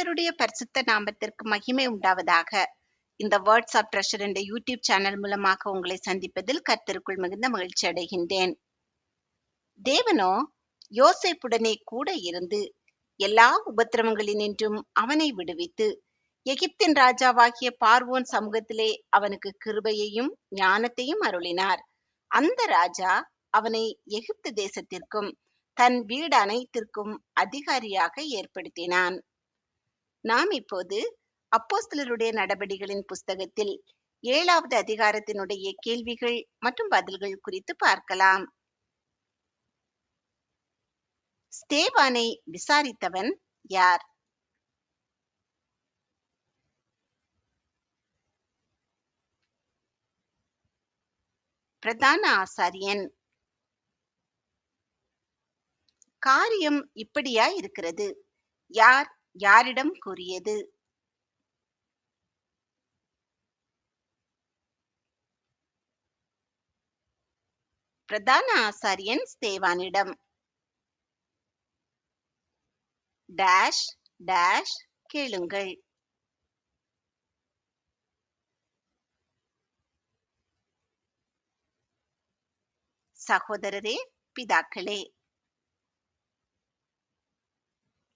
கர்த்தருடைய பரிசுத்த நாமத்திற்கு மகிமை உண்டாவதாக. இந்த வேர்ட்ஸ் ஆஃப் ட்ரெஷர் என்ற யூடியூப் சேனல் மூலமாக உங்களை சந்திப்பதில் கர்த்தருக்குள் மிகுந்த மகிழ்ச்சி அடைகின்றேன். தேவனோ யோசேப்புடனே கூட இருந்து எல்லா உபத்திரவங்களினின்றும் அவனை விடுவித்து எகிப்தின் ராஜாவாகிய பார்வோன் சமூகத்திலே அவனுக்கு கிருபையையும் ஞானத்தையும் அருளினார். அந்த ராஜா அவனை எகிப்து தேசத்திற்கும் தன் வீடு அனைத்திற்கும் அதிகாரியாக ஏற்படுத்தினான். நாம் இப்போது அப்போஸ்தலருடைய நடபடிகளின் புஸ்தகத்தில் 7வது அதிகாரத்தினுடைய கேள்விகள் மற்றும் பதில்கள் குறித்து பார்க்கலாம். ஸ்தேவானை விசாரித்தவன் யார்? பிரதான ஆசாரியன். காரியம் இப்படியா இருக்கிறது? யார் யாரிடம் கூறியது? பிரதான ஆசாரியன் ஸ்தேவானிடம் டேஷ் டேஷ் கேளுங்கள். சகோதரரே, பிதாக்களே,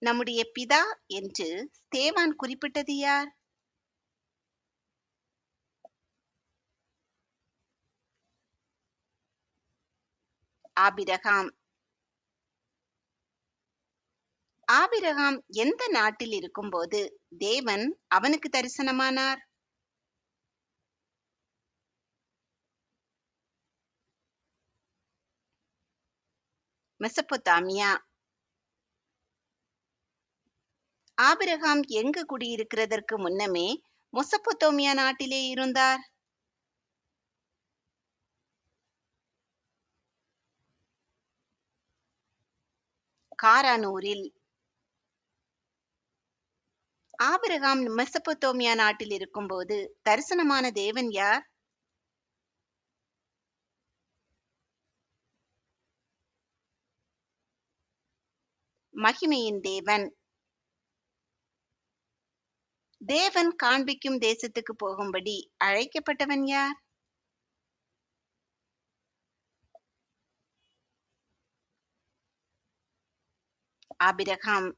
நம்முடைய பிதா என்று ஸ்தேவான் குறிப்பிட்டது யார்? ஆபிரகாம். ஆபிரகாம் எந்த நாட்டில் இருக்கும்போது தேவன் அவனுக்கு தரிசனமானார்? மெசொப்பொத்தாமியா. ஆபிரகாம் எங்கு குடியிருக்கிறதற்கு முன்னமே மெசொப்பொத்தாமியா நாட்டிலே இருந்தார்? காரானூரில். ஆபிரகாம் மெசொப்பொத்தாமியா நாட்டில் இருக்கும்போது தரிசனமான தேவன் யார்? மகிமையின் தேவன். தேவன் காண்பிக்கும் தேசத்துக்கு போகும்படி அழைக்கப்பட்டவன் யார்? ஆபிரகாம்.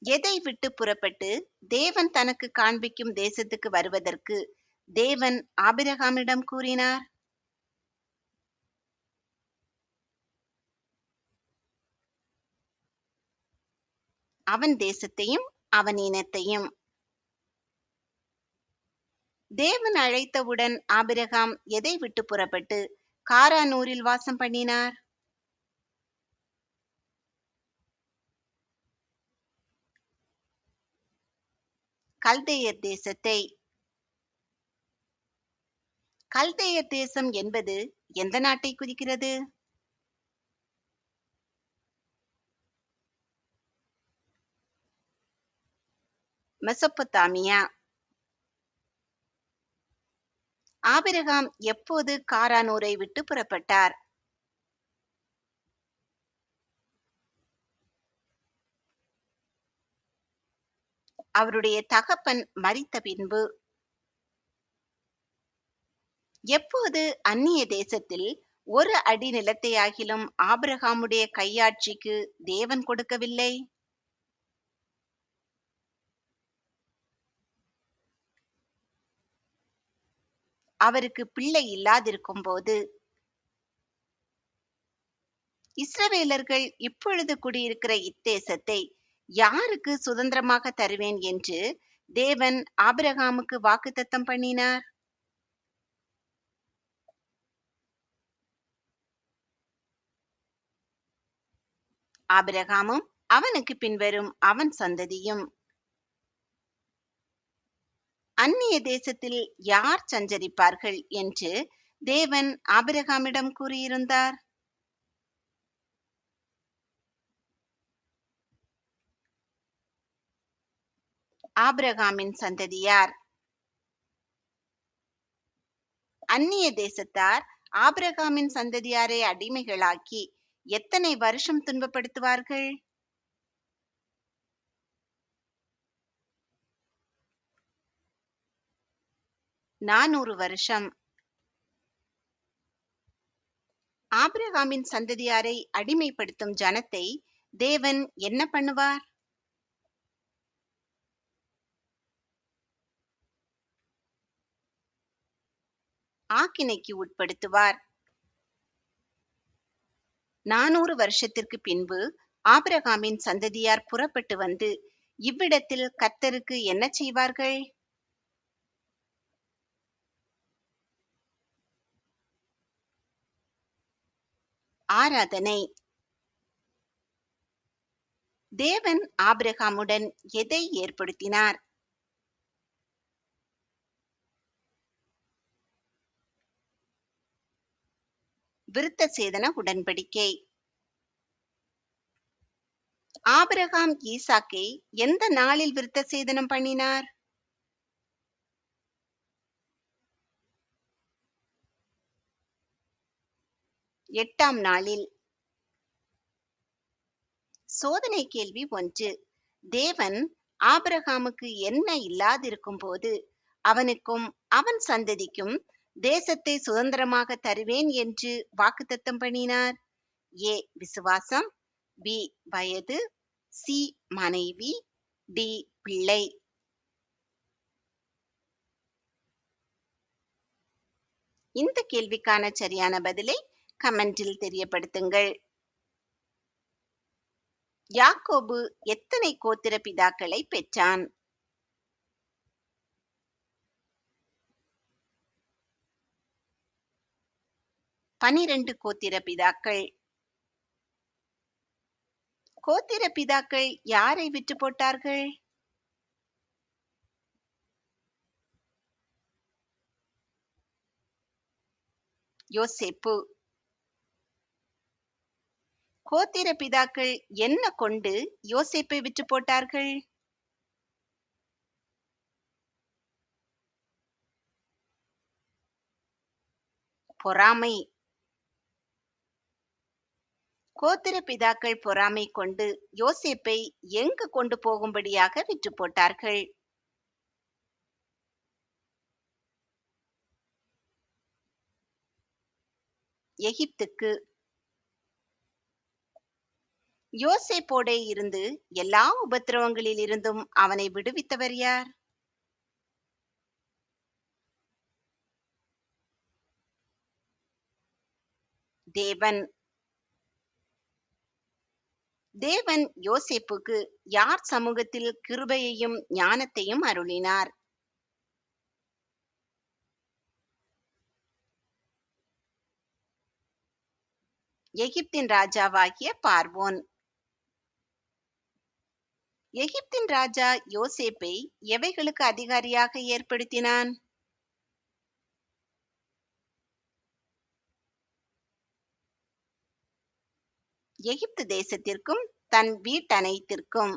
எதை விட்டு புறப்பட்டு தேவன் தனக்கு காண்பிக்கும் தேசத்துக்கு வருவதற்கு தேவன் ஆபிரகாமிடம் கூறினார்? அவன் தேசத்தையும் அவன் இனத்தையும். தேவன் அழைத்தவுடன் ஆபிரகாம் எதை விட்டு புறப்பட்டு காரானூரில் வாசம் பண்ணினார்? கல்தேயர் தேசத்தை. கல்தேயர் தேசம் என்பது எந்த நாட்டை குறிக்கிறது? மெசொப்பொத்தாமியா. ஆபிரகாம் எப்போது காரானூரை விட்டு புறப்பட்டார்? அவருடைய தகப்பன் மரித்த பின்பு. எப்போது அந்நிய தேசத்தில் ஒரு அடி நிலத்தையாகிலும் ஆபிரகாமுடைய கையாட்சிக்கு தேவன் கொடுக்கவில்லை? அவருக்கு பிள்ளை இல்லாதிருக்கும் போது. இஸ்ரவேலர்கள் இப்பொழுது குடியிருக்கிற இத்தேசத்தை யாருக்கு சுதந்திரமாக தருவேன் என்று தேவன் ஆபிரகாமுக்கு வாக்குத்தத்தம் பண்ணினார்? ஆபிரகாமும் அவனுக்கு பின்வரும் அவன் சந்ததியும். அந்நிய தேசத்தில் யார் சஞ்சரிப்பார்கள் என்று தேவன் ஆபிரகாமிடம் கூறியிருந்தார்? ஆபிரகாமின் சந்ததியார். அந்நிய தேசத்தார் ஆபிரகாமின் சந்ததியாரை அடிமைகளாக்கி எத்தனை வருஷம் துன்பப்படுத்துவார்கள்? 400 வருஷம். ஆபிரகாமின் சந்ததியாரை அடிமைப்படுத்தும் ஜனத்தை தேவன் என்ன பண்ணுவார்? ஆக்கினைக்கு உட்படுத்துவார். 400 வருஷத்திற்கு பின்பு ஆபிரகாமின் சந்ததியார் புறப்பட்டு வந்து இவ்விடத்தில் கர்த்தருக்கு என்ன செய்வார்கள்? ஆராதனை. தேவன் ஆபிரகாமுடன் எதை ஏற்படுத்தினார்? விருத்த சேதன உடன்படிக்கை. ஆபிரகாம் ஈசாக்கை எந்த நாளில் விருத்த சேதனம் பண்ணினார்? எட்டாம் நாளில். சோதனை கேள்வி 1. தேவன் ஆபிரகாமுக்கு என்ன இல்லாதிருக்கும் போது அவனுக்கும் அவன் சந்ததிக்கும் தேசத்தை சுதந்திரமாக தருவேன் என்று வாக்குத்தத்தம் பண்ணினார்? ஏ விசுவாசம், பி வயது, சி மனைவி, டி பிள்ளை. இந்த கேள்விக்கான சரியான பதிலை கமெண்டில் தெரியப்படுத்துங்கள். யாக்கோபு எத்தனை கோத்திர பிதாக்களை பெற்றான்? 12 கோத்திர பிதாக்கள். கோத்திர பிதாக்கள் யாரை விற்று போட்டார்கள்? யோசேப்பு. கோத்திர பிதாக்கள் என்ன கொண்டு யோசேப்பை விற்று போட்டார்கள்? பொறாமை. கோத்திர பிதாக்கள் பொறாமை கொண்டு யோசேப்பை எங்கு கொண்டு போகும்படியாக விற்று போட்டார்கள்? எகிப்துக்கு. யோசேப்போடே இருந்து எல்லா உபத்திரவங்களில் இருந்தும் அவனை விடுவித்தவர் யார்? தேவன். தேவன் யோசேப்புக்கு யார் சமூகத்தில் கிருபையையும் ஞானத்தையும் அருளினார்? எகிப்தின் ராஜாவாகிய பார்வோன். எகிப்தின் ராஜா யோசேப்பை எவைகளுக்கு அதிகாரியாக ஏற்படுத்தினான்? எகிப்து தேசத்திற்கும் தன் வீட்டனைத்திற்கும்.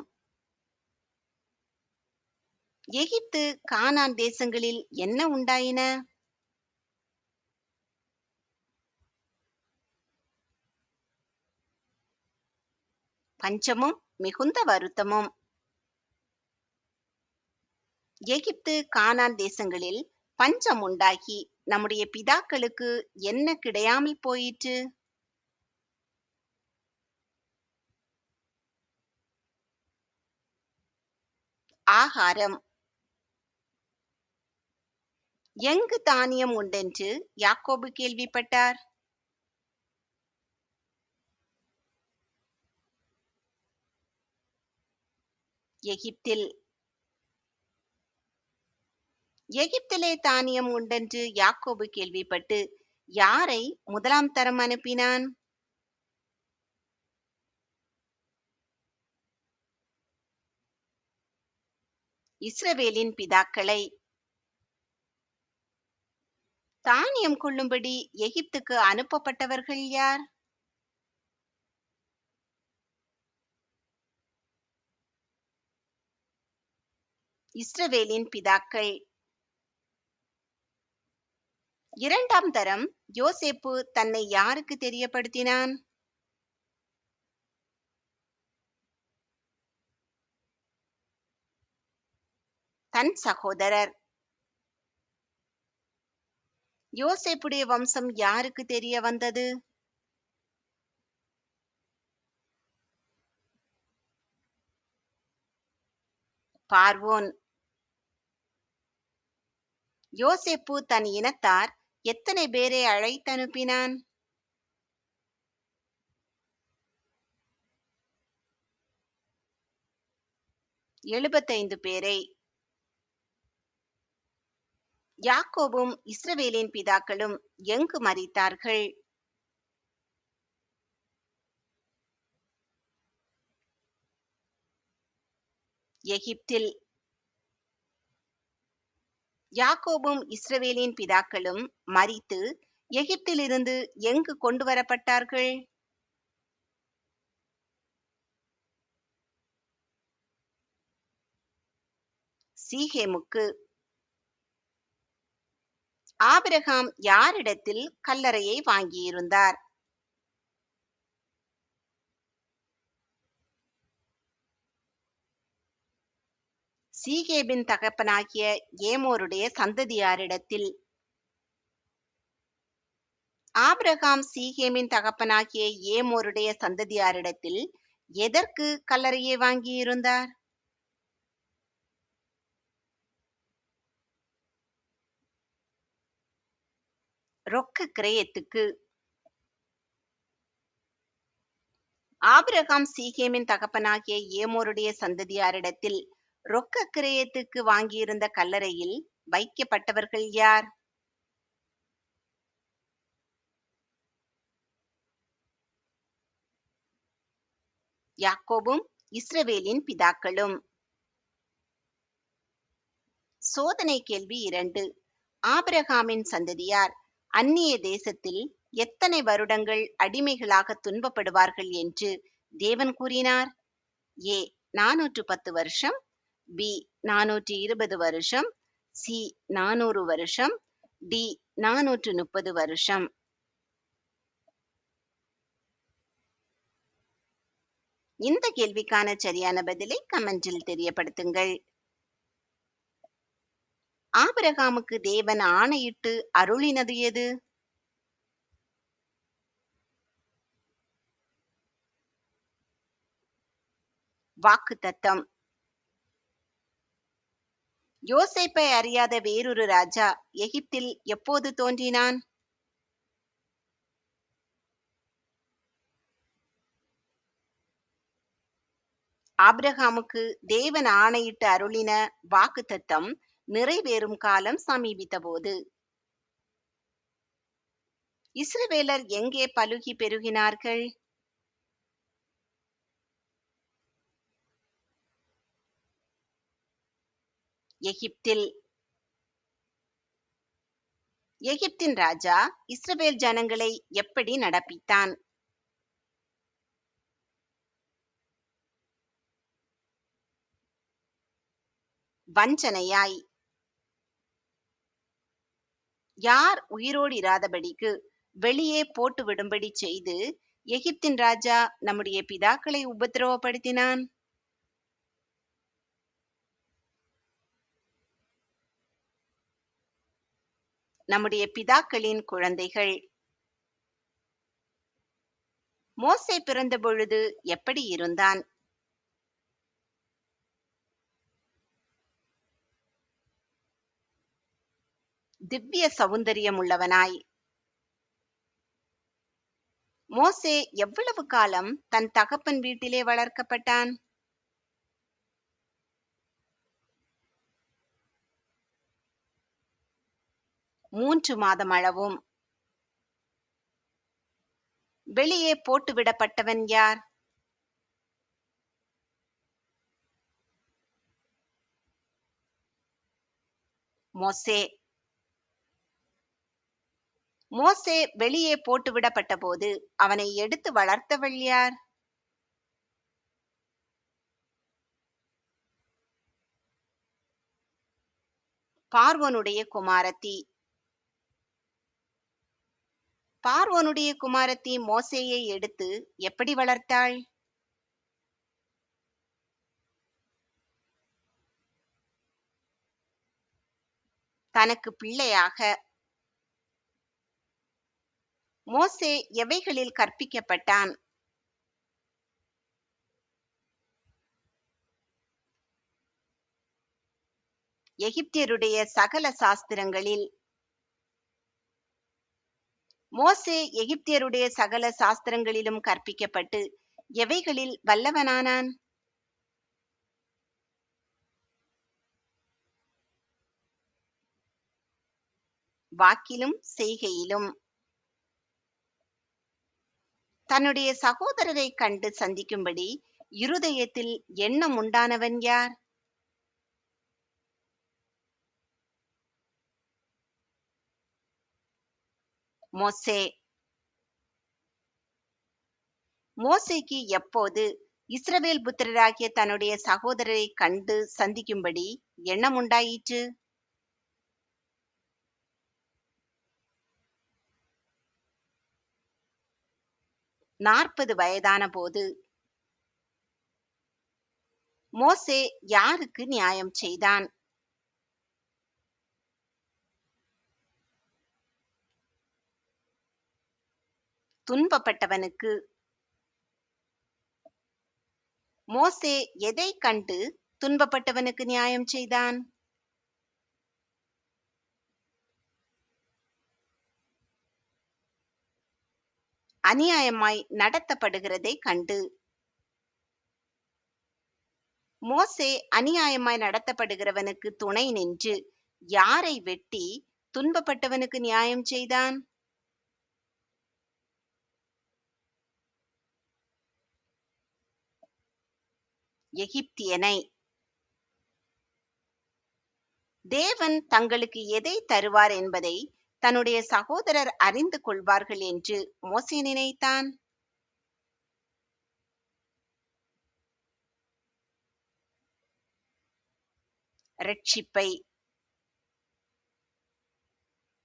எகிப்து கானான் தேசங்களில் என்ன உண்டாயின? பஞ்சமும் மிகுந்த வருத்தமும். எகிப்து கானான் தேசங்களில் பஞ்சம் உண்டாகி நம்முடைய பிதாக்களுக்கு என்ன கிடையாமல் போயிற்று? ஆகாரம். எங்கு தானியம் உண்டென்று யாக்கோபு கேள்விப்பட்டார்? எகிப்தில். எகிப்திலே தானியம் உண்டென்று யாக்கோபு கேள்விப்பட்டு யாரை முதலாம் தரம் அனுப்பினான்? இஸ்ரவேலின் பிதாக்களை. தானியம் கொள்ளும்படி எகிப்துக்கு அனுப்பப்பட்டவர்கள் யார்? இஸ்ரவேலின் பிதாக்கள். இரண்டாம் தரம் யோசேப்பு தன்னை யாருக்கு தெரியப்படுத்தினான்? தன் சகோதரர். யோசேப்புடைய வம்சம் யாருக்கு தெரிய வந்தது? பார்வோன். யோசேப்பு தன் இனத்தார் எத்தனை பேரை அழைத்தனுப்பினான்? 75 பேரை. யாக்கோபும் இஸ்ரவேலின் பிதாக்களும் எங்கு மரித்தார்கள்? எகிப்தில். யாக்கோபும் இஸ்ரவேலின் பிதாக்களும் மரித்து எகிப்திலிருந்து எங்கு கொண்டு வரப்பட்டார்கள்? சீகேமுக்கு. ஆபிரகாம் யாரிடத்தில் கல்லறையை வாங்கியிருந்தார்? சீகேமின் தகப்பனாகிய ஏமோருடைய சந்ததியாரிடத்தில். ஆபிரகாம் சீகேமின் தகப்பனாகிய ஏமோருடைய சந்ததியாரிடத்தில் எதற்கு கல்லறையை வாங்கியிருந்தார்? ரொக்க கிரயத்துக்கு. ஆபிரகாம் சீகேமின் தகப்பனாகிய ஏமோருடைய சந்ததியாரிடத்தில் ரொக்க கிரயத்துக்கு வாங்கியிருந்த கல்லறையில் வைக்கப்பட்டவர்கள் யார்? யாக்கோபும் இஸ்ரவேலின் பிதாக்களும். சோதனை கேள்வி 2. ஆபிரகாமின் சந்ததியார் அந்நிய தேசத்தில் எத்தனை வருடங்கள் அடிமைகளாக துன்பப்படுவார்கள் என்று தேவன் கூறினார்? ஏ 410 வருஷம், பி 420 வருஷம், சி 400 வருஷம், டி 430 வருஷம். இந்த கேள்விக்கான சரியான பதிலை கமெண்டில் தெரியப்படுத்துங்கள். ஆபிரகாமுக்கு தேவன் ஆணையிட்டு அருளினது எது? வாக்குத்தத்தம். யோசேப்பை அறியாத வேறொரு ராஜா எகிப்தில் எப்போது தோன்றினான்? ஆபிரகாமுக்கு தேவன் ஆணையிட்டு அருளின வாக்குத்தத்தம் நிறைவேறும் காலம் சமீபித்தபோது. இஸ்ரவேலர் எங்கே பலுகி பெருகினார்கள்? எகிப்தில். எகிப்தின் ராஜா இஸ்ரவேல் ஜனங்களை எப்படி நடப்பித்தான்? வஞ்சனையாய். யார் உயிரோடு இராதபடிக்கு வெளியே போட்டு விடும்படி செய்து எகிப்தின் ராஜா நம்முடைய பிதாக்களை உபத்திரவப்படுத்தினான்? நம்முடைய பிதாக்களின் குழந்தைகள். மோசே பிறந்த பொழுது எப்படி இருந்தான்? திவ்ய சௌந்தரியம் உள்ளவனாய். மோசே எவ்வளவு காலம் தன் தகப்பன் வீட்டிலே வளர்க்கப்பட்டான்? மூன்று மாதம் அளவும். வெளியே போட்டுவிடப்பட்டவன் யார்? மோசே. மோசே வெளியே போட்டுவிடப்பட்ட போது அவனை எடுத்து வளர்த்தவள் யார்? பார்வோனுடைய குமாரத்தி. பார்வோனுடைய குமாரத்தி மோசேயை எடுத்து எப்படி வளர்த்தாள்? தனக்கு பிள்ளையாக. மோசே எவைகளில் கற்பிக்கப்பட்டான்? எகிப்தியருடைய சகல சாஸ்திரங்களில். மோசே எகிப்தியருடைய சகல சாஸ்திரங்களிலும் கற்பிக்கப்பட்டு எவைகளில் வல்லவனானான்? வாக்கிலும் செய்கையிலும். தன்னுடைய சகோதரரை கண்டு சந்திக்கும்படி இருதயத்தில் எண்ணம் உண்டானவன் யார்? மோசே. மோசேக்கு எப்போது இஸ்ரவேல் புத்திரராகிய தன்னுடைய சகோதரரை கண்டு சந்திக்கும்படி எண்ணம் உண்டாயிற்று? நாற்பது வயதான போது. மோசே யாருக்கு நியாயம் செய்தான்? துன்பப்பட்டவனுக்கு. மோசே எதை கண்டு துன்பப்பட்டவனுக்கு நியாயம் செய்தான்? அநியாயமாய் நடத்தப்படுகிறதை கண்டு. மோசே அநியாயமாய் நடத்தப்படுகிறவனுக்கு துணை நின்று யாரை வெட்டி துன்பப்பட்டவனுக்கு நியாயம் செய்தான்? எகிப்தியனை. தேவன் தங்களுக்கு எதை தருவார் என்பதை தன்னுடைய சகோதரர் அறிந்து கொள்வார்கள் என்று மோசே நினைத்தான். இரட்சிப்பை.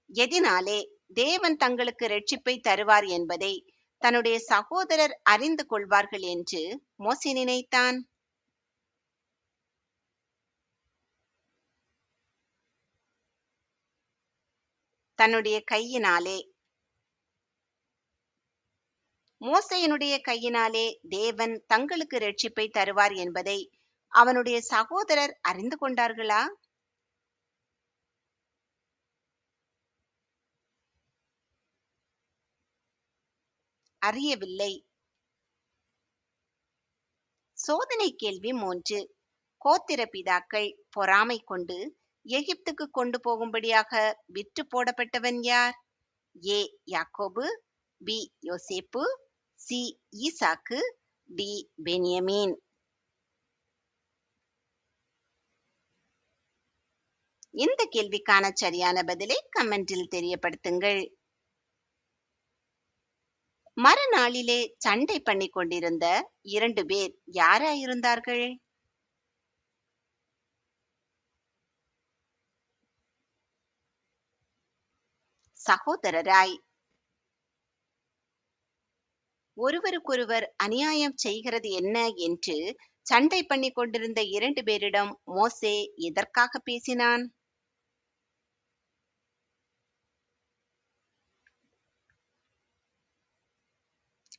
எதினாலே தேவன் தங்களுக்கு இரட்சிப்பை தருவார் என்பதை தன்னுடைய சகோதரர் அறிந்து கொள்வார்கள் என்று மோசே நினைத்தான். தன்னுடைய கையினாலே. மோசேயினுடைய கையினாலே தேவன் தங்களுக்கு இரட்சிப்பை தருவார் என்பதை அவனுடைய சகோதரர் அறிந்து கொண்டார்களா? அறியவில்லை. சோதனை கேள்வி 3. கோத்திர பிதாக்கள் பொறாமை கொண்டு எகிப்துக்கு கொண்டு போகும்படியாக விற்று போடப்பட்டவன் யார்? ஏ யாக்கோபு, பி யோசேப்பு, சி ஈசாக்கு, டி பென்யமீன். இந்த கேள்விக்கான சரியான பதிலை கமெண்டில் தெரியப்படுத்துங்கள். மறுநாளிலே சண்டை பண்ணி கொண்டிருந்த 2 பேர் யாராயிருந்தார்கள்? சகோதரராய். ஒருவருக்கொருவர் அநியாயம் செய்கிறது என்ன என்று சண்டை பண்ணி கொண்டிருந்த 2 பேரிடம் மோசே எதற்காக பேசினான்?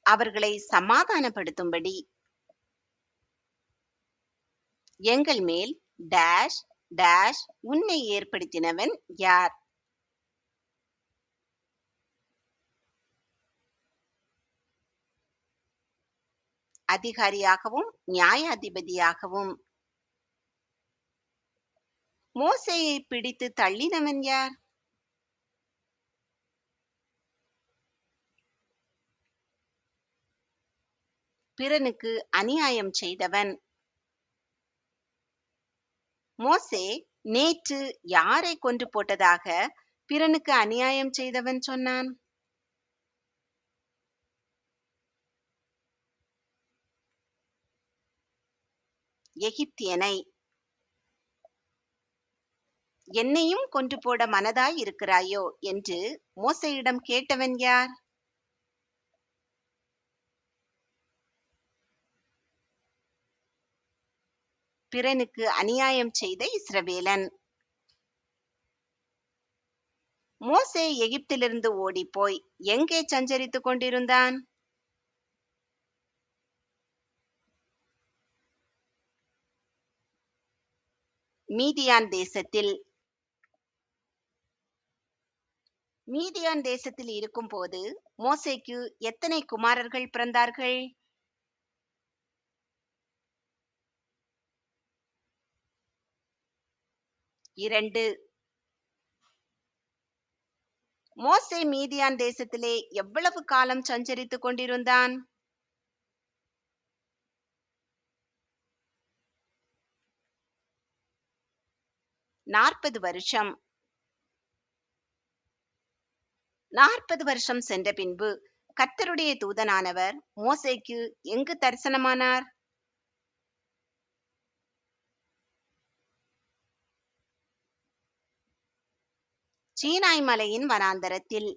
அவர்களை சமாதானப்படுத்தும்படி. எங்கள் மேல் டேஷ் டேஷ் உன்னை ஏற்படுத்தினவன் யார்? அதிகாரியாகவும் நியாயாதிபதியாகவும். மோசேயை பிடித்து தள்ளினவன் யார்? பிறனுக்கு அநியாயம் செய்தவன். மோசே நேற்று யாரை கொன்று போட்டதாக பிறனுக்கு அநியாயம் செய்தவன் சொன்னான்? எகிப்தியனை. என்னையும் கொன்று போட மனதாய் இருக்கிறாயோ என்று மோசேயிடம் கேட்டவன் யார்? பிறனுக்கு அநியாயம் செய்த இஸ்ரவேலன். மோசே எகிப்திலிருந்து ஓடிப்போய் எங்கே சஞ்சரித்துக் கொண்டிருந்தான்? மீதியான் தேசத்தில். மீதியான் தேசத்தில் இருக்கும்போது மோசேக்கு எத்தனை குமாரர்கள் பிறந்தார்கள்? 2. மோசே மீதியான் தேசத்திலே எவ்வளவு காலம் சஞ்சரித்துக் கொண்டிருந்தான்? 40 வருஷம். 40 வருஷம் சென்ற பின்பு கர்த்தருடைய தூதனானவர் மோசேக்கு எங்கு தரிசனமானார்? சீனாய் மலையின் வனாந்தரத்தில்.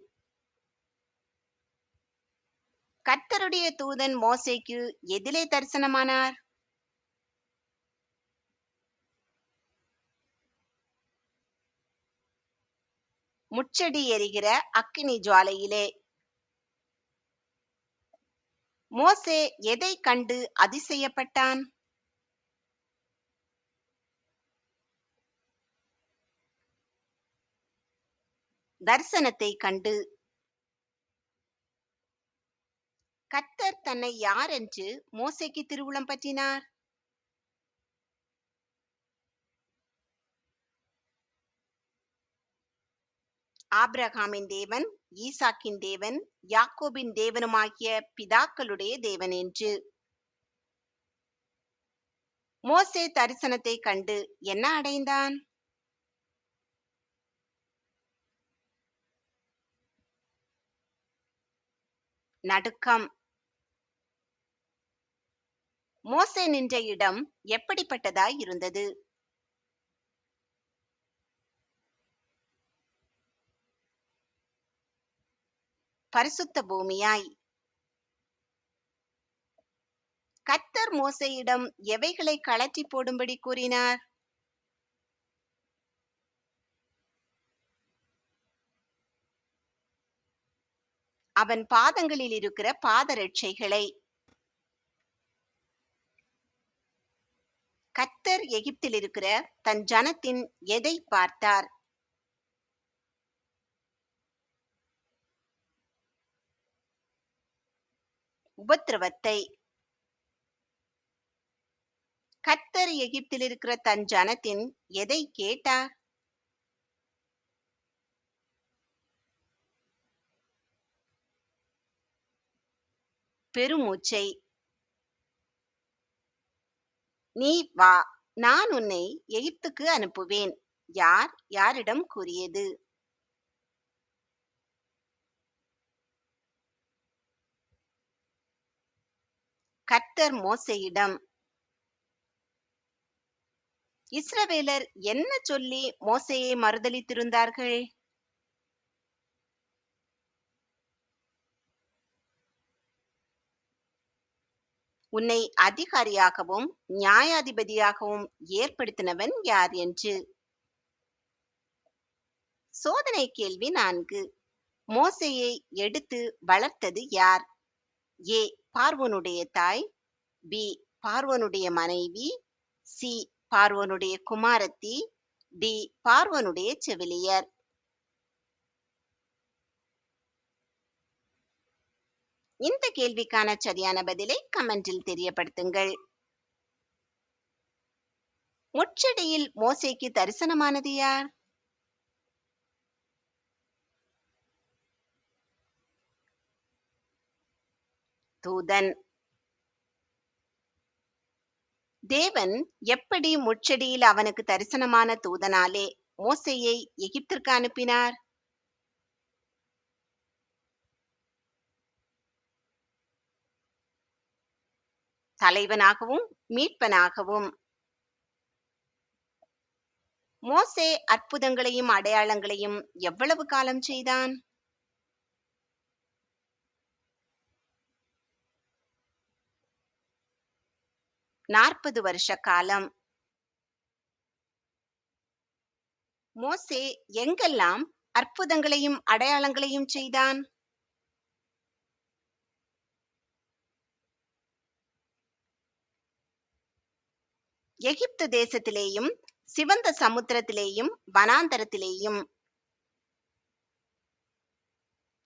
கர்த்தருடைய தூதன் மோசேக்கு எதிலே தரிசனமானார்? முட்செடி எரிகிற அக்கினி ஜுவாலையிலே. மோசே எதை கண்டு அதிசயப்பட்டான்? தரிசனத்தை கண்டு. கர்த்தர் தன்னை யார் என்று மோசேக்கு திருவுளம் பற்றினார்? ஆபிரகாமின் தேவன், ஈசாக்கின் தேவன், யாக்கோபின் தேவனுமாகிய பிதாக்களுடைய தேவன் என்று. மோசே தரிசனத்தை கண்டு என்ன அடைந்தான்? நடுக்கம். மோசே நின்ற இடம் எப்படிப்பட்டதாய் இருந்தது? பரிசுத்த பூமியாய். கர்த்தர் மோசேயிடம் எவைகளை கழற்றி போடும்படி கூறினார்? அவன் பாதங்களில் இருக்கிற பாதரட்சைகளை. கர்த்தர் எகிப்தில் இருக்கிற தன் ஜனத்தின் எதை பார்த்தார்? உபத்திரவத்தை. கர்த்தர் எகிப்தில் இருக்கிற தன் ஜனத்தின் எதை கேட்டார்? பெருமூச்சை. நீ வா, நான் உன்னை எகிப்துக்கு அனுப்புவேன். யார் யாரிடம் கூறியது? கர்த்தர் மோசேயிடம். இஸ்ரவேலர் என்ன சொல்லி மோசேயை மறுதலித்திருந்தார்கள்? உன்னை அதிகாரியாகவும் நியாயாதிபதியாகவும் ஏற்படுத்தினவன் யார் என்று. சோதனை கேள்வி 4. மோசேயை எடுத்து வளர்த்தது யார்? ஏ பார்வோனுடைய தாய், பி பார்வோனுடைய மனைவி, சி பார்வோனுடைய குமாரத்தி, டி பார்வோனுடைய செவிலியர். இந்த கேள்விக்கான சரியான பதிலை கமெண்டில் தெரியப்படுத்துங்கள். முட்செடியில் மோசேக்கு தரிசனமானது யார்? தூதன். தேவன் எப்படி முட்செடியில் அவனுக்கு தரிசனமான தூதனாலே மோசேயை எகிப்திற்கு அனுப்பினார்? தலைவனாகவும் மீட்பனாகவும். மோசே அற்புதங்களையும் அடையாளங்களையும் எவ்வளவு காலம் செய்தான்? 40 வருஷ காலம். மோசே எங்கெல்லாம் அற்புதங்களையும் அடையாளங்களையும் செய்தான்? எகிப்து தேசத்திலேயும், சிவந்த சமுத்திரத்திலேயும், வனாந்தரத்திலேயும்.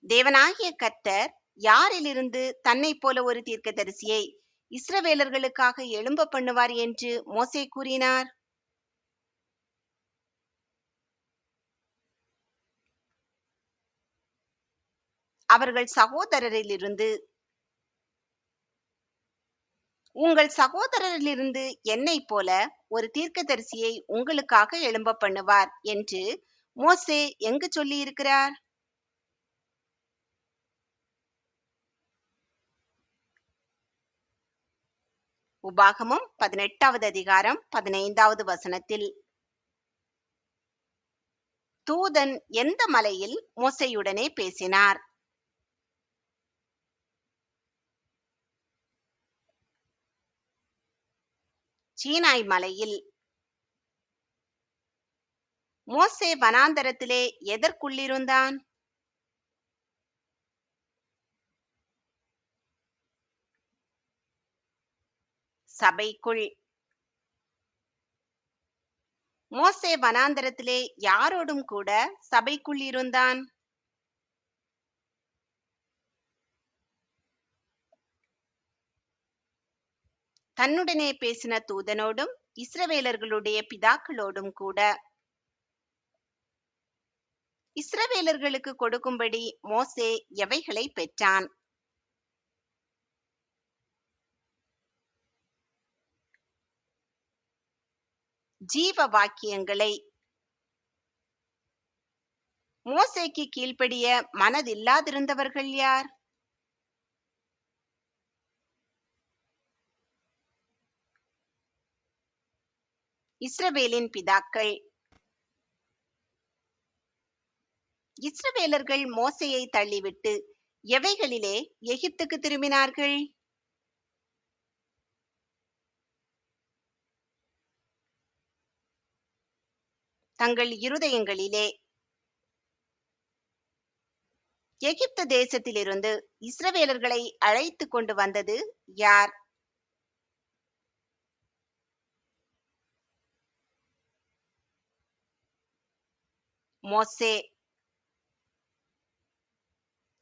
தேவனாகிய கர்த்தர் யாரிலிருந்து தன்னைப் போல ஒரு தீர்க்கதரிசியை இஸ்ரவேலர்களுக்காக எழும்ப பண்ணுவார் என்று மோசே கூறினார்? அவர்கள் சகோதரரிலிருந்து. உங்கள் சகோதரரிலிருந்து என்னைப் போல ஒரு தீர்க்கதரிசியை உங்களுக்காக எழும்ப பண்ணுவார் என்று மோசே எங்கு சொல்லியிருக்கிறார்? உபாகமம் 18வது அதிகாரம் 15வது வசனத்தில். தூதன் எந்த மலையில் மோசேயுடனே பேசினார்? சீனாய் மலையில். மோசே வனாந்தரத்திலே எதற்குள்ளிருந்தான்? சபைக்குள். மோசே வனாந்தரத்திலே யாரோடும் கூட சபைக்குள் இருந்தான்? தன்னுடனே பேசின தூதனோடும் இஸ்ரவேலர்களுடைய பிதாக்களோடும் கூட. இஸ்ரவேலர்களுக்கு கொடுக்கும்படி மோசே எவைகளை பெற்றான்? ஜீவ வாக்கியங்களை. மோசேக்கு கீழ்ப்படிய மனதில்லாதிருந்தவர்கள் யார்? இஸ்ரவேலின் பிதாக்கள். இஸ்ரவேலர்கள் மோசேயை தள்ளிவிட்டு எவைகளிலே எகிப்துக்கு திரும்பினார்கள்? தங்கள் இருதயங்களிலே. எகிப்து தேசத்திலிருந்து இஸ்ரவேலர்களை அழைத்து கொண்டு வந்தது யார்? மோசே.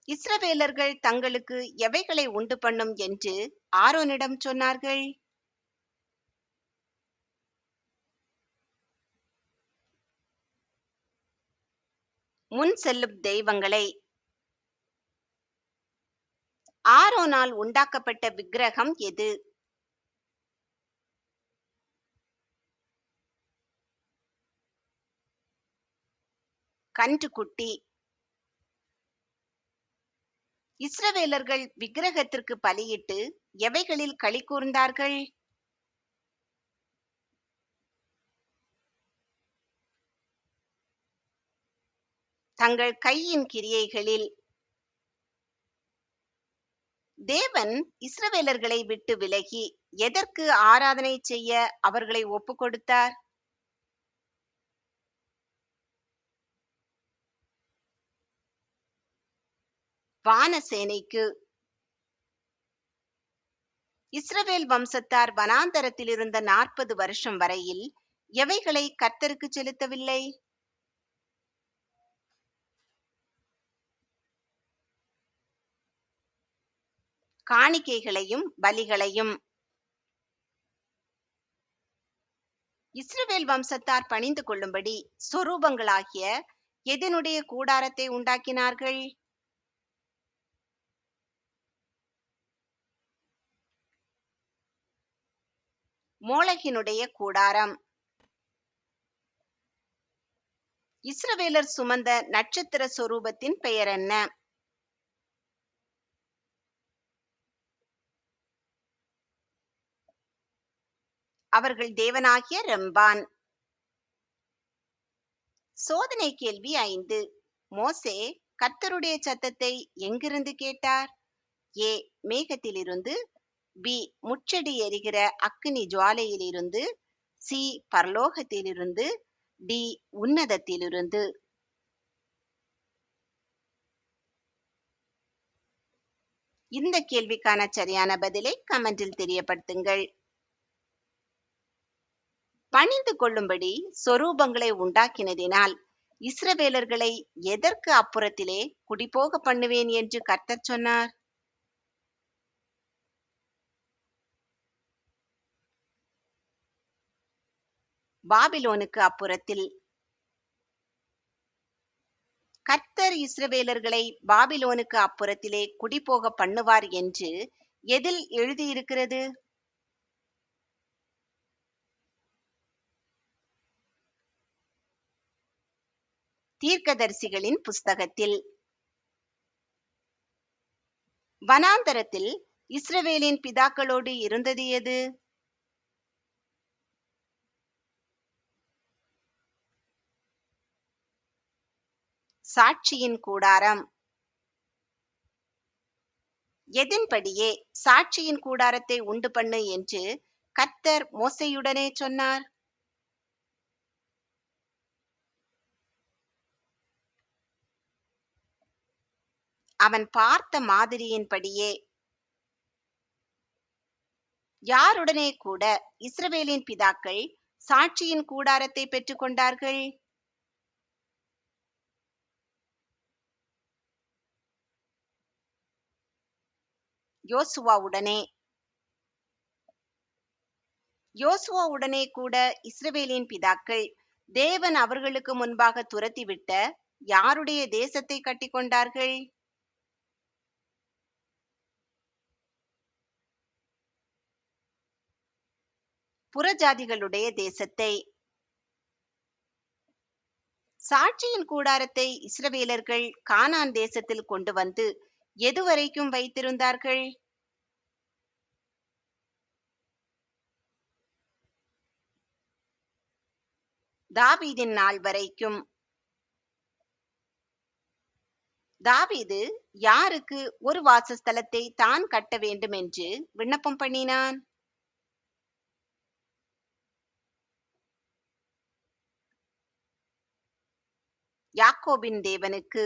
இஸ்ரவேலர்கள் தங்களுக்கு எவைகளை உண்டு பண்ணும் என்று ஆரோனிடம் சொன்னார்கள்? முன் செல்லும் தெய்வங்களை. ஆரோனால் உண்டாக்கப்பட்ட விக்கிரகம் எது? கன்றுக்குட்டி. இஸ்ரவேலர்கள் விக்கிரகத்திற்கு பலியிட்டு எவைகளில் களி கூர்ந்தார்கள்? தங்கள் கையின் கிரியைகளில். தேவன் இஸ்ரவேலர்களை விட்டு விலகி எதற்கு ஆராதனை செய்ய அவர்களை ஒப்பு கொடுத்தார்? வானசேனைக்கு. இஸ்ரவேல் வம்சத்தார் வனாந்தரத்தில் இருந்த 40 வருஷம் வரையில் எவைகளை கர்த்தருக்கு செலுத்தவில்லை? காணிக்கைகளையும் பலிகளையும். இஸ்ரவேல் வம்சத்தார் பணிந்து கொள்ளும்படி சொரூபங்களாகிய எதனுடைய கூடாரத்தை உண்டாக்கினார்கள்? மோளகினுடைய கூடாரம். இஸ்ரவேலர் சுமந்த நட்சத்திர சொரூபத்தின் பெயர் என்ன? அவர்கள் தேவனாகிய ரெம்பான். சோதனை கேள்வி 5. மோசே கர்த்தருடைய சத்தத்தை எங்கிருந்து கேட்டார்? ஏ, மேகத்திலிருந்து. பி, முச்செடி எரிகிற அக்கினி ஜுவாலையிலிருந்து. சி, பரலோகத்திலிருந்து. டி, உன்னதத்திலிருந்து. இந்த கேள்விக்கான சரியான பதிலை கமெண்டில் தெரியப்படுத்துங்கள். பணிந்து கொள்ளும்படி சொரூபங்களை உண்டாக்கினதினால் இஸ்ரவேலர்களை எதற்கு அப்புறத்திலே குடிபோக பண்ணுவேன் என்று கர்த்தர் சொன்னார்? பாபிலோனுக்கு அப்புறத்தில். கர்த்தர் இஸ்ரவேலர்களை பாபிலோனுக்கு அப்புறத்திலே குடிபோக பண்ணுவார் என்று எதில் எழுதியிருக்கிறது? தீர்க்கதரிசிகளின் புஸ்தகத்தில். வனாந்தரத்தில் இஸ்ரவேலின் பிதாக்களோடு இருந்தது எது? சாட்சியின் கூடாரம். எதின்படியே சாட்சியின் கூடாரத்தை உண்டு பண்ணு என்று கர்த்தர் மோசேயுடனே சொன்னார்? அவன் பார்த்த மாதிரியின்படியே. யாருடனே கூட இஸ்ரவேலின் பிதாக்கள் சாட்சியின் கூடாரத்தை பெற்றுக் கொண்டார்கள்? யோசுவாவுடனே. யோசுவாவுடனே கூட இஸ்ரவேலின் பிதாக்கள் தேவன் அவர்களுக்கு முன்பாக துரத்திவிட்ட யாருடைய தேசத்தை கட்டிக்கொண்டார்கள்? புறஜாதிகளுடைய தேசத்தை. சாட்சியின் கூடாரத்தை இஸ்ரவேலர்கள் கானான் தேசத்தில் கொண்டு வந்து எதுவரைக்கும் வைத்திருந்தார்கள்? தாவீதின் நாள் வரைக்கும். தாவீது யாருக்கு ஒரு வாசஸ்தலத்தை தான் கட்ட வேண்டும் என்று விண்ணப்பம் பண்ணினான்? யாக்கோபின் தேவனுக்கு.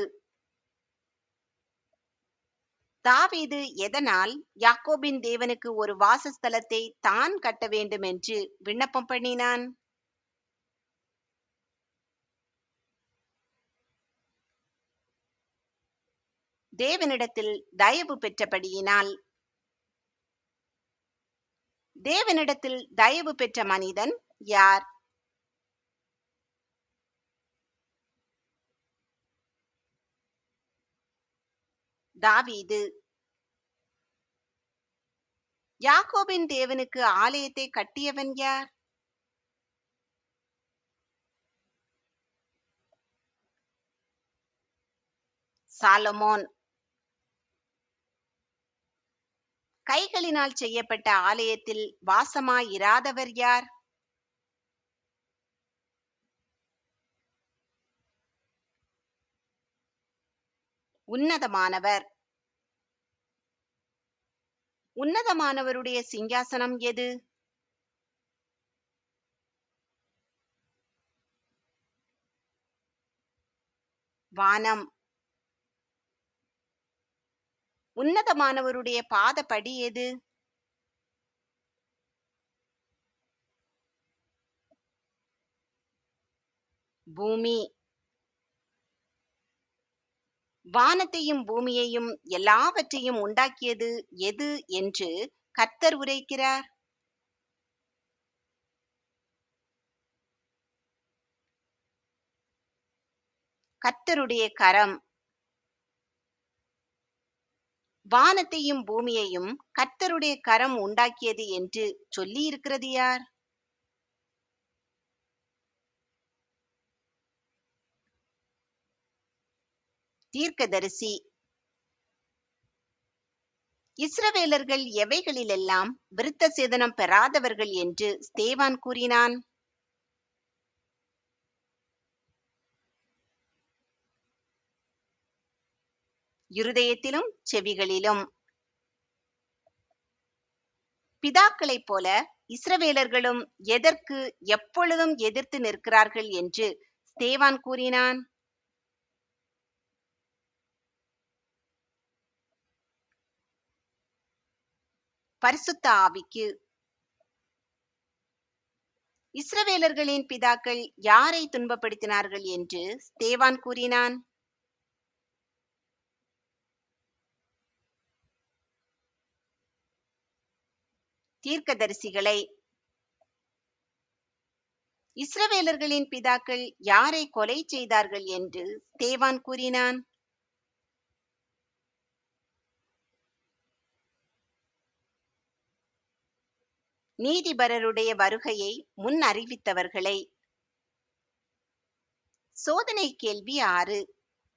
தாவீது எதனால் யாக்கோபின் தேவனுக்கு ஒரு வாசஸ்தலத்தை தான் கட்ட வேண்டும் என்று விண்ணப்பம் பண்ணினான்? தேவனிடத்தில் தயவு பெற்றபடியினால். தேவனிடத்தில் தயவு பெற்ற மனிதன் யார்? தாவீது. யாக்கோபின் தேவனுக்கு ஆலயத்தை கட்டியவன் யார்? சாலமோன். கைகளினால் செய்யப்பட்ட ஆலயத்தில் வாசமாயிராதவர் யார்? உன்னதமானவர். உன்னதமானவருடைய சிங்காசனம் எது? வானம். உன்னதமானவருடைய பாதப்படி எது? பூமி. வானத்தையும் பூமியையும் எல்லாவற்றையும் உண்டாக்கியது எது என்று கர்த்தர் உரைக்கிறார்? கர்த்தருடைய கரம். வானத்தையும் பூமியையும் கர்த்தருடைய கரம் உண்டாக்கியது என்று சொல்லி இருக்கிறது யார்? தீர்க்கதரிசி. இஸ்ரவேலர்கள் எவைகளிலெல்லாம் விருத்த சேதனம் பெறாதவர்கள் என்று ஸ்தேவான் கூறினான்? இருதயத்திலும் செவிகளிலும். பிதாக்களைப் போல இஸ்ரவேலர்களும் எதற்கு எப்பொழுதும் எதிர்த்து நிற்கிறார்கள் என்று ஸ்தேவான் கூறினான்? பரிசுத்த ஆவிக்கு. இஸ்ரவேலர்களின் பிதாக்கள் யாரை துன்பப்படுத்தினார்கள் என்று ஸ்தேவான் கூறினான்? தீர்க்கதரிசிகளை. இஸ்ரவேலர்களின் பிதாக்கள் யாரை கொலை செய்தார்கள் என்று ஸ்தேவான் கூறினான்? நீதிபரருடைய வருகையை முன் அறிவித்தவர்களை. சோதனை கேள்வி 6.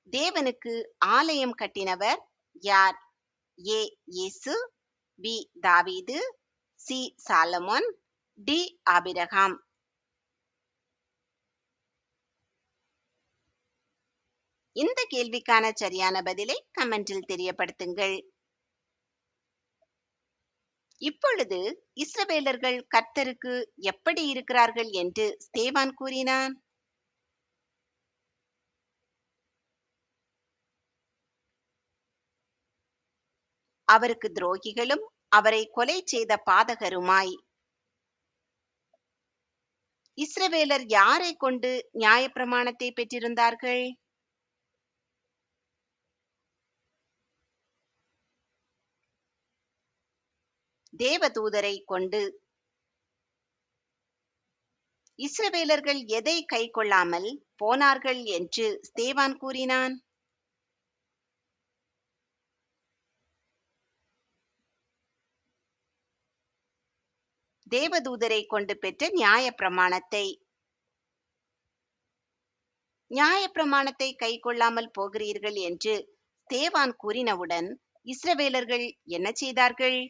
தேவனுக்கு ஆலயம் கட்டினவர் யார்? ஏ இயேசு, பி தாவீது, சி சாலமோன், டி ஆபிரகாம். இந்த கேள்விக்கான சரியான பதிலை கமெண்டில் தெரியப்படுத்துங்கள். இப்பொழுது இஸ்ரவேலர்கள் கர்த்தருக்கு எப்படி இருக்கிறார்கள் என்று ஸ்தேவான் கூறினான்? அவருக்கு துரோகிகளும் அவரை கொலை செய்த பாதகருமாய். இஸ்ரவேலர் யாரை கொண்டு நியாயப்பிரமாணத்தை பெற்றிருந்தார்கள்? தேவதூதரை கொண்டு. இஸ்ரவேலர்கள் எதை கைக்கொள்ளாமல் போனார்கள் என்று ஸ்தேவான் கூறினான்? தேவதூதரை கொண்டு பெற்ற நியாயப்பிரமாணத்தை. நியாயப்பிரமாணத்தை கைக்கொள்ளாமல் போகிறீர்கள் என்று ஸ்தேவான் கூறினவுடன் இஸ்ரவேலர்கள் என்ன செய்தார்கள்?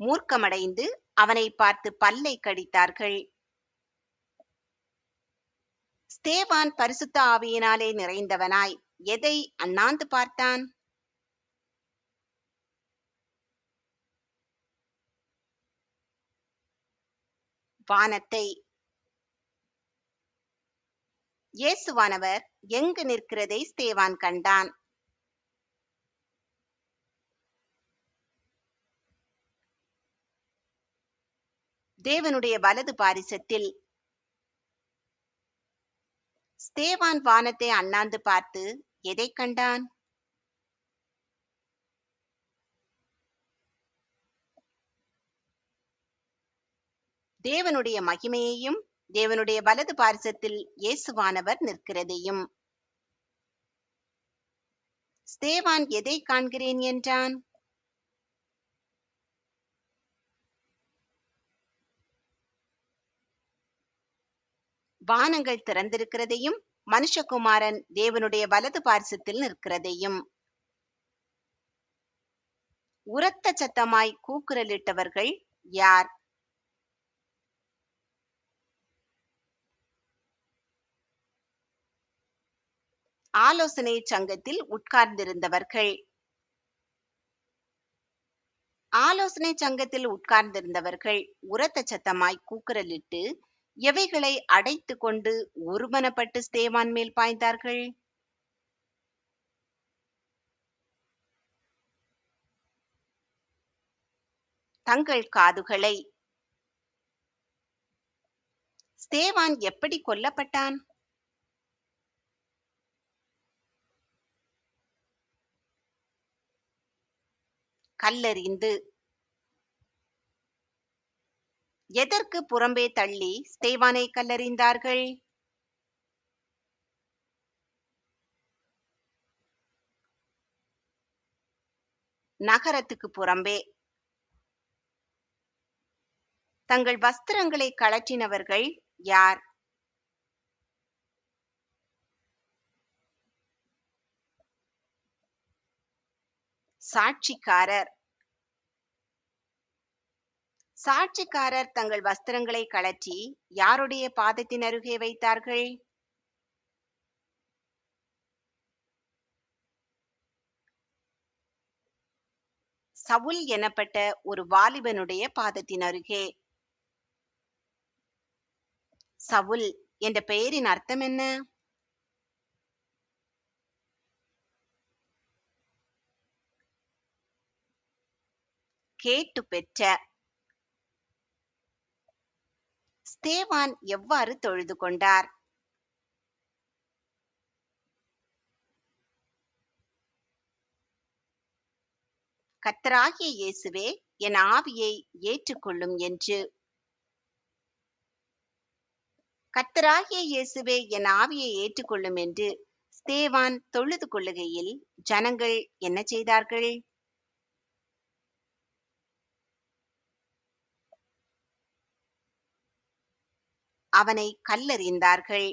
மூர்க்கமடைந்து அவனை பார்த்து பல்லை கடித்தார்கள். ஸ்தேவான் பரிசுத்த ஆவியினாலே நிறைந்தவனாய் எதை அண்ணாந்து பார்த்தான்? வானத்தை. இயேசுவானவர் எங்கு நிற்கிறதை ஸ்தேவான் கண்டான்? தேவனுடைய வலது பாரிசத்தில். ஸ்தேவான் வானத்தை அண்ணாந்து பார்த்து எதை கண்டான்? தேவனுடைய மகிமையையும் தேவனுடைய வலது பாரிசத்தில் இயேசுவானவர் நிற்கிறதையும். ஸ்தேவான் எதை காண்கிறேன் என்றான்? வானங்கள் திறந்திருக்கிறதையும் மனுஷகுமாரன் தேவனுடைய வலது பாரிசத்தில் நிற்கிறதையும். உரத்த சத்தமாய் கூக்குரலிட்டவர்கள் யார்? ஆலோசனை சங்கத்தில் உட்கார்ந்திருந்தவர்கள். ஆலோசனை சங்கத்தில் உட்கார்ந்திருந்தவர்கள் உரத்த சத்தமாய் கூக்குரலிட்டு எவைகளை அடைத்து கொண்டு ஒருமனப்பட்டு ஸ்தேவான் மேல் பாய்ந்தார்கள்? தங்கள் காதுகளை. ஸ்தேவான் எப்படி கொல்லப்பட்டான்? கல்லெறிந்து. எதற்கு புறம்பே தள்ளி ஸ்தேவானை கல்லெறிந்தார்கள்? நகரத்துக்கு புறம்பே. தங்கள் வஸ்திரங்களை கழற்றினவர்கள் யார்? சாட்சிக்காரர். சாட்சிக்காரர் தங்கள் வஸ்திரங்களை கழற்றி யாருடைய பாதத்தின் அருகே வைத்தார்கள்? சவுல் எனப்பட்ட ஒரு வாலிபனுடைய பாதத்தின் அருகே. சவுல் என்ற பெயரின் அர்த்தம் என்ன? கேட்டு பெற்ற. ஸ்தேவான் எவ்வாறு தொழுது கொண்டார்? கர்த்தராகிய இயேசுவே, என் ஆவியை ஏற்றுக்கொள்ளும் என்று. கர்த்தராகிய இயேசுவே, என் ஆவியை ஏற்றுக்கொள்ளும் என்று ஸ்தேவான் தொழுது கொள்ளுகையில் ஜனங்கள் என்ன செய்தார்கள்? அவனை கல்லெறிந்தார்கள்.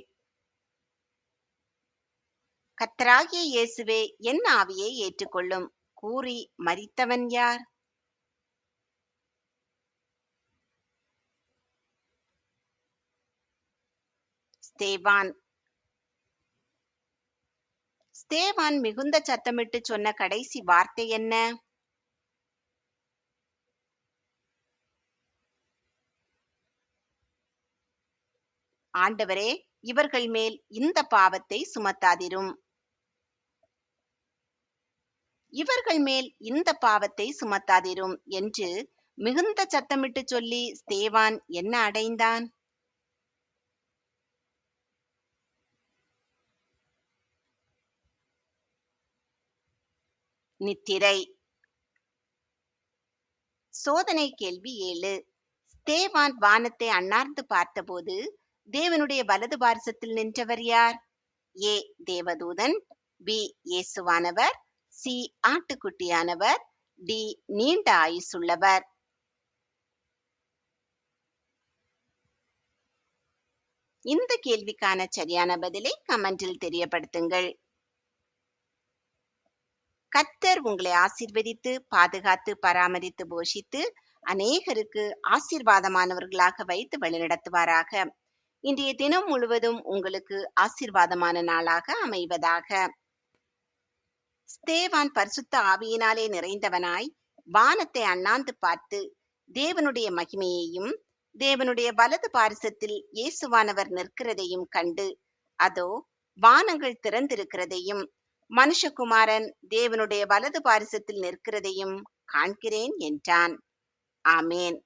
கர்த்தராகிய இயேசுவே, என் ஆவியை ஏற்றுக்கொள்ளும் கூறி மரித்தவன் யார்? ஸ்தேவான். ஸ்தேவான் மிகுந்த சத்தமிட்டு சொன்ன கடைசி வார்த்தை என்ன? ஆண்டவரே, இவர்கள் மேல் இந்த பாவத்தை சுமத்தாதிரும். இவர்கள் மேல் இந்த பாவத்தை சுமத்தாதிரும் என்று மிகுந்த சத்தமிட்டு சொல்லி ஸ்தேவான் என்ன அடைந்தான்? நித்திரை. சோதனை கேள்வி 7. ஸ்தேவான் வானத்தை அண்ணார்ந்து பார்த்தபோது தேவனுடைய வலது பார்சத்தில் நின்றவர் யார்? ஏ தேவதூதன், பி இயேசுவானவர், சி ஆட்டுக்குட்டியானவர், டி நீண்ட ஆயுசுள்ளவர். இந்த கேள்விக்கான சரியான பதிலை கமெண்டில் தெரியப்படுத்துங்கள். கர்த்தர் உங்களை ஆசீர்வதித்து பாதுகாத்து பராமரித்து போஷித்து அநேகருக்கு ஆசீர்வாதமானவர்களாக வைத்து வழிநடத்துவாராக. இன்றைய தினம் முழுவதும் உங்களுக்கு ஆசீர்வாதமான நாளாக அமைவதாக. ஸ்தேவான் பரிசுத்த ஆவியினாலே நிறைந்தவனாய் வானத்தை அண்ணாந்து பார்த்து தேவனுடைய மகிமையையும் தேவனுடைய வலது பாரிசத்தில் இயேசுவானவர் நிற்கிறதையும் கண்டு, அதோ வானங்கள் திறந்திருக்கிறதையும் மனுஷகுமாரன் தேவனுடைய வலது பாரிசத்தில் நிற்கிறதையும் காண்கிறேன் என்றான். ஆமேன்.